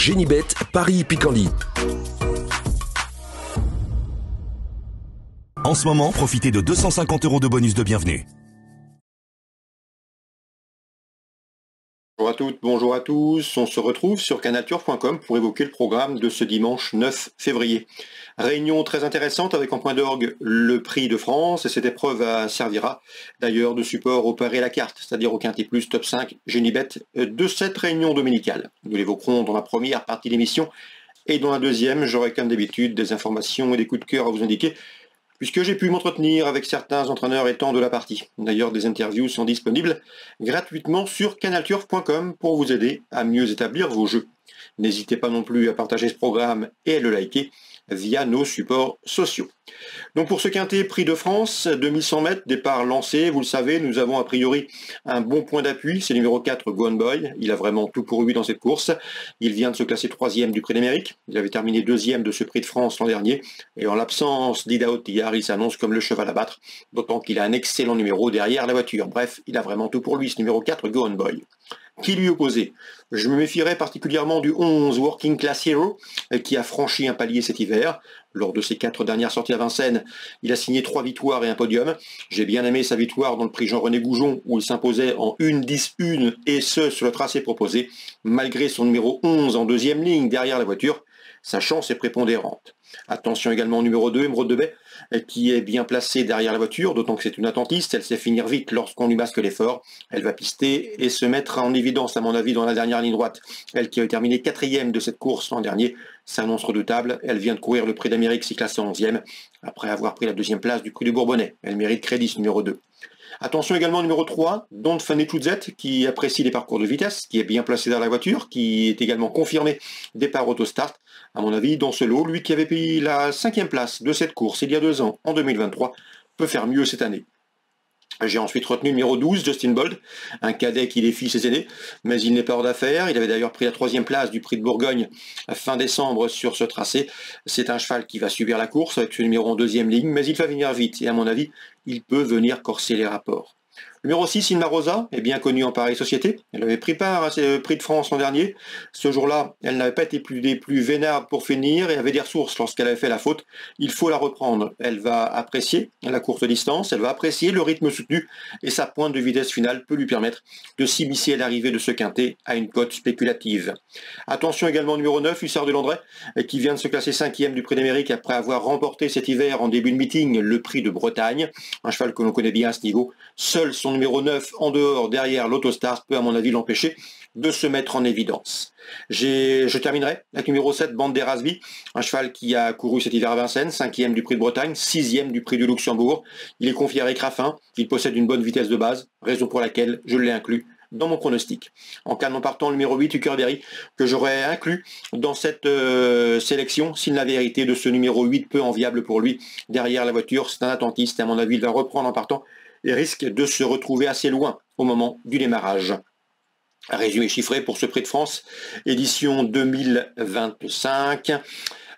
Génibet, Paris-Picardie. En ce moment, profitez de 250 € de bonus de bienvenue. Bonjour à toutes, bonjour à tous. On se retrouve sur canalturf.com pour évoquer le programme de ce dimanche 9 février. Réunion très intéressante avec en point d'orgue le Prix de France et cette épreuve servira d'ailleurs de support au pari à la carte, c'est-à-dire au quintet plus top 5 Génibet de cette réunion dominicale. Nous l'évoquerons dans la première partie de l'émission et dans la deuxième, j'aurai comme d'habitude des informations et des coups de cœur à vous indiquer puisque j'ai pu m'entretenir avec certains entraîneurs étant de la partie. D'ailleurs, des interviews sont disponibles gratuitement sur canalturf.com pour vous aider à mieux établir vos jeux. N'hésitez pas non plus à partager ce programme et à le liker via nos supports sociaux. Donc pour ce quintet Prix de France, 2100 mètres, départ lancé, vous le savez, nous avons a priori un bon point d'appui, c'est le numéro 4, Go On Boy, il a vraiment tout pour lui dans cette course, il vient de se classer 3e du Prix d'Amérique, il avait terminé 2e de ce Prix de France l'an dernier, et en l'absence d'Idaho Tillard, il s'annonce comme le cheval à battre, d'autant qu'il a un excellent numéro derrière la voiture, bref, il a vraiment tout pour lui, ce numéro 4, Go On Boy. Qui lui opposait? Je me méfierais particulièrement du 11 Working Class Hero qui a franchi un palier cet hiver. Lors de ses 4 dernières sorties à Vincennes, il a signé 3 victoires et un podium. J'ai bien aimé sa victoire dans le prix Jean-René Goujon où il s'imposait en 1-10-1 et ce sur le tracé proposé. Malgré son numéro 11 en deuxième ligne derrière la voiture, sa chance est prépondérante. Attention également au numéro 2, Émeraude de Baie, qui est bien placée derrière la voiture, d'autant que c'est une attentiste, elle sait finir vite lorsqu'on lui masque l'effort. Elle va pister et se mettre en évidence, à mon avis, dans la dernière ligne droite. Elle qui a terminé 4e de cette course l'an dernier, s'annonce redoutable. Elle vient de courir le Prix d'Amérique, s'y classe 11e, après avoir pris la 2e place du Prix du Bourbonnais. Elle mérite crédit, ce numéro 2. Attention également au numéro 3, Don't Fanny Chouzette, qui apprécie les parcours de vitesse, qui est bien placé dans la voiture, qui est également confirmé départ autostart. À mon avis, dans ce lot, lui qui avait pris la 5e place de cette course il y a 2 ans, en 2023, peut faire mieux cette année. J'ai ensuite retenu le numéro 12, Justin Bold, un cadet qui défie ses aînés, mais il n'est pas hors d'affaire. Il avait d'ailleurs pris la 3e place du Prix de Bourgogne fin décembre sur ce tracé. C'est un cheval qui va subir la course avec ce numéro en 2e ligne, mais il va venir vite et à mon avis, il peut venir corser les rapports. Numéro 6, Inma Rosa, est bien connue en pareille société. Elle avait pris part à ce Prix de France l'an dernier. Ce jour-là, elle n'avait pas été des plus vénardes pour finir et avait des ressources lorsqu'elle avait fait la faute. Il faut la reprendre. Elle va apprécier la courte distance, elle va apprécier le rythme soutenu et sa pointe de vitesse finale peut lui permettre de s'immiscer à l'arrivée de ce quintet à une cote spéculative. Attention également au numéro 9, Hussard de Landré, qui vient de se classer 5e du Prix d'Amérique après avoir remporté cet hiver en début de meeting le Prix de Bretagne. Un cheval que l'on connaît bien à ce niveau. Seul son numéro 9 en dehors, derrière l'autostart, peut à mon avis l'empêcher de se mettre en évidence. Je terminerai avec numéro 7, Banderasby, un cheval qui a couru cet hiver à Vincennes, 5e du Prix de Bretagne, 6e du Prix du Luxembourg. Il est confié avec Raffin, il possède une bonne vitesse de base, raison pour laquelle je l'ai inclus dans mon pronostic. En cas non partant, le numéro 8, Huckerberry, que j'aurais inclus dans cette sélection, s'il n'a vérité de ce numéro 8 peu enviable pour lui. Derrière la voiture, c'est un attentiste, et à mon avis, il va reprendre en partant et risque de se retrouver assez loin au moment du démarrage. Résumé chiffré pour ce Prix de France, édition 2025.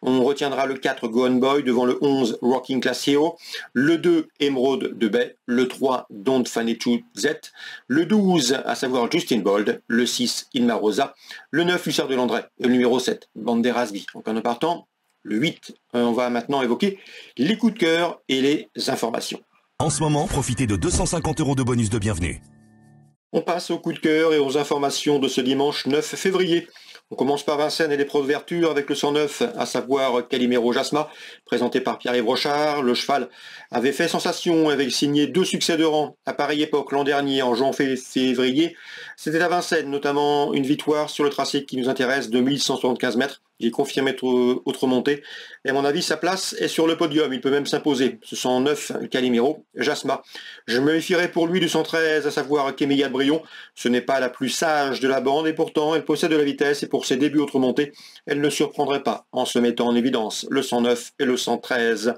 On retiendra le 4 Go On Boy devant le 11 Working Class Hero, le 2 Émeraude de Baie, le 3 Don't Fanny Chouzette, le 12 à savoir Justin Bold, le 6 Inma Rosa, le 9 Hussard de Landré et le numéro 7 Banderasby. En cas partant, le 8, on va maintenant évoquer les coups de cœur et les informations. En ce moment, profitez de 250 € de bonus de bienvenue. On passe aux coups de cœur et aux informations de ce dimanche 9 février. On commence par Vincennes et l'épreuve d'ouverture avec le 109, à savoir Calimero Jasma, présenté par Pierre-Yves Rochard. Le cheval avait fait sensation, avait signé 2 succès de rang à pareille époque l'an dernier, en janvier-février. C'était à Vincennes, notamment une victoire sur le tracé qui nous intéresse de 1175 mètres. Il est confirmé autre montée. Et à mon avis, sa place est sur le podium. Il peut même s'imposer. Ce 109 Calimero Jasma. Je me méfierais pour lui du 113, à savoir Kémilla de Brion. Ce n'est pas la plus sage de la bande et pourtant elle possède de la vitesse et pour ses débuts autre montée, elle ne surprendrait pas en se mettant en évidence le 109 et le 113.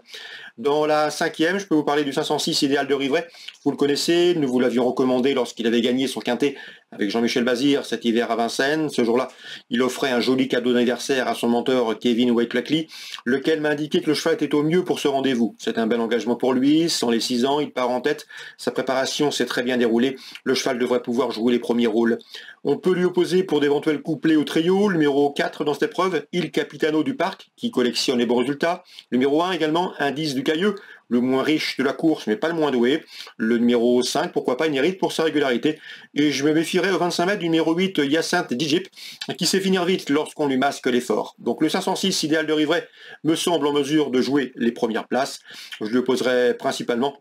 Dans la 5e, je peux vous parler du 506 Idéal de Rivray. Vous le connaissez, nous vous l'avions recommandé lorsqu'il avait gagné son quintet avec Jean-Michel Bazir cet hiver à Vincennes. Ce jour-là, il offrait un joli cadeau d'anniversaire à son mentor Kevin White-Lackley, lequel m'a indiqué que le cheval était au mieux pour ce rendez-vous. C'est un bel engagement pour lui. Sans les 6 ans, il part en tête. Sa préparation s'est très bien déroulée. Le cheval devrait pouvoir jouer les premiers rôles. On peut lui opposer pour d'éventuels couplets au trio, le numéro 4 dans cette épreuve, Il Capitano du Parc, qui collectionne les bons résultats. Numéro 1 également, Indice du Cailleux, le moins riche de la course, mais pas le moins doué. Le numéro 5, pourquoi pas, il mérite pour sa régularité. Et je me méfierais au 25 mètres du numéro 8, Hyacinthe Dijip, qui sait finir vite lorsqu'on lui masque l'effort. Donc le 506, Idéal de Rivray, me semble en mesure de jouer les premières places. Je lui opposerai principalement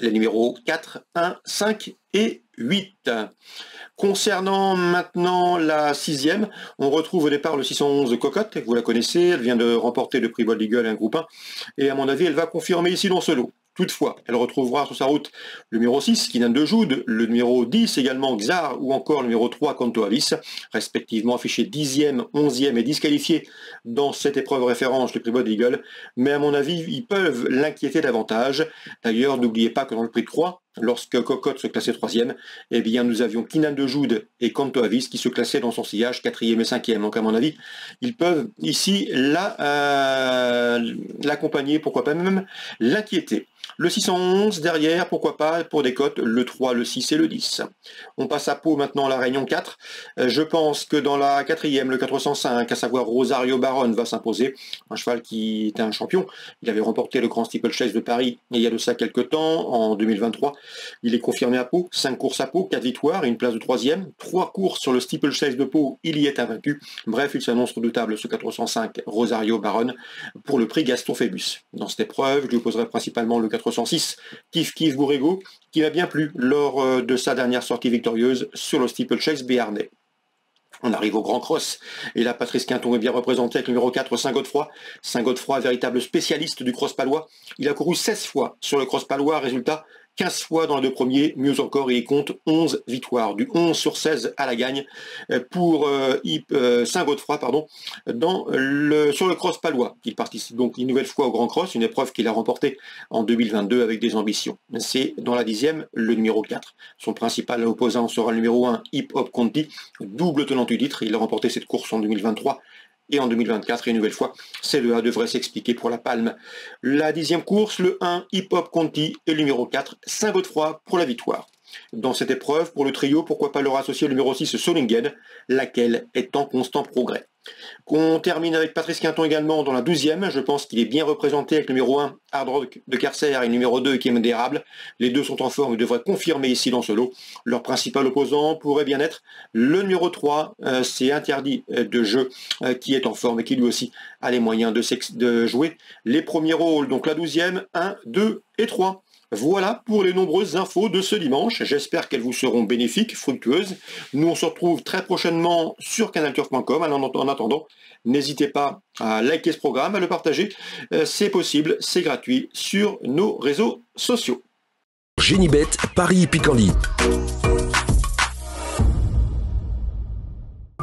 les numéros 4, 1, 5 et 8. Concernant maintenant la 6e, on retrouve au départ le 611 Cocotte, vous la connaissez, elle vient de remporter le prix Bold Eagle et un groupe 1, et à mon avis elle va confirmer ici dans ce lot. Toutefois, elle retrouvera sur sa route le numéro 6, Kinan de Joude, le numéro 10 également Xar, ou encore le numéro 3, Canto Avis, respectivement affichés 10e, 11e et disqualifiés dans cette épreuve référence du prix Bold Eagle, mais à mon avis, ils peuvent l'inquiéter davantage. D'ailleurs, n'oubliez pas que dans le prix de Croix, lorsque Cocotte se classait 3e, eh bien nous avions Kinan de Joude et Canto Avis qui se classaient dans son sillage 4e et 5e. Donc à mon avis, ils peuvent ici l'accompagner, pourquoi pas même l'inquiéter. Le 611 derrière, pourquoi pas, pour des cotes, le 3, le 6 et le 10. On passe à Pau maintenant, la Réunion 4. Je pense que dans la 4e, le 405, à savoir Rosario Baron, va s'imposer. Un cheval qui est un champion. Il avait remporté le Grand Steeplechase de Paris il y a de ça quelques temps, en 2023. Il est confirmé à Pau, 5 courses à Pau, 4 victoires et une place de 3e. 3 courses sur le Steeplechase de Pau, il y est invaincu. Bref, il s'annonce redoutable ce 405 Rosario Baron pour le prix Gaston Phébus. Dans cette épreuve, je lui opposerai principalement le 406 Kif Kif Bourrego, qui m'a bien plu lors de sa dernière sortie victorieuse sur le Steeplechase béarnais. On arrive au Grand Cross, et là Patrice Quinton est bien représenté avec le numéro 4, Saint-Godefroy. Saint-Godefroy, véritable spécialiste du cross palois. Il a couru 16 fois sur le cross palois, résultat 15 fois dans les 2 premiers, mieux encore, et il compte 11 victoires, du 11 sur 16 à la gagne pour Saint-Godefroy, sur le cross palois. Il participe donc une nouvelle fois au Grand Cross, une épreuve qu'il a remportée en 2022 avec des ambitions. C'est dans la 10e, le numéro 4. Son principal opposant sera le numéro 1, Hip Hop Conti, double tenant du titre. Il a remporté cette course en 2023. Et en 2024, et une nouvelle fois, CE1 devrait s'expliquer pour la palme. La 10e course, le 1, Hip Hop Conti, et le numéro 4, Saint-Godefroy pour la victoire. Dans cette épreuve, pour le trio, pourquoi pas leur associer le numéro 6, Solingen, laquelle est en constant progrès. On termine avec Patrice Quinton également dans la 12e. Je pense qu'il est bien représenté avec le numéro 1, Hard Rock de Carcer, et le numéro 2, Kim d'Érable. Les deux sont en forme et devraient confirmer ici dans ce lot. Leur principal opposant pourrait bien être le numéro 3, c'est Interdit de jeu, qui est en forme et qui lui aussi a les moyens de jouer les premiers rôles. Donc la 12e, 1, 2 et 3. Voilà pour les nombreuses infos de ce dimanche. J'espère qu'elles vous seront bénéfiques, fructueuses. Nous, on se retrouve très prochainement sur canalturf.com. En attendant, n'hésitez pas à liker ce programme, à le partager. C'est possible, c'est gratuit sur nos réseaux sociaux. Génibet, Paris Picardie.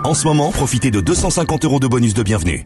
En ce moment, profitez de 250 € de bonus de bienvenue.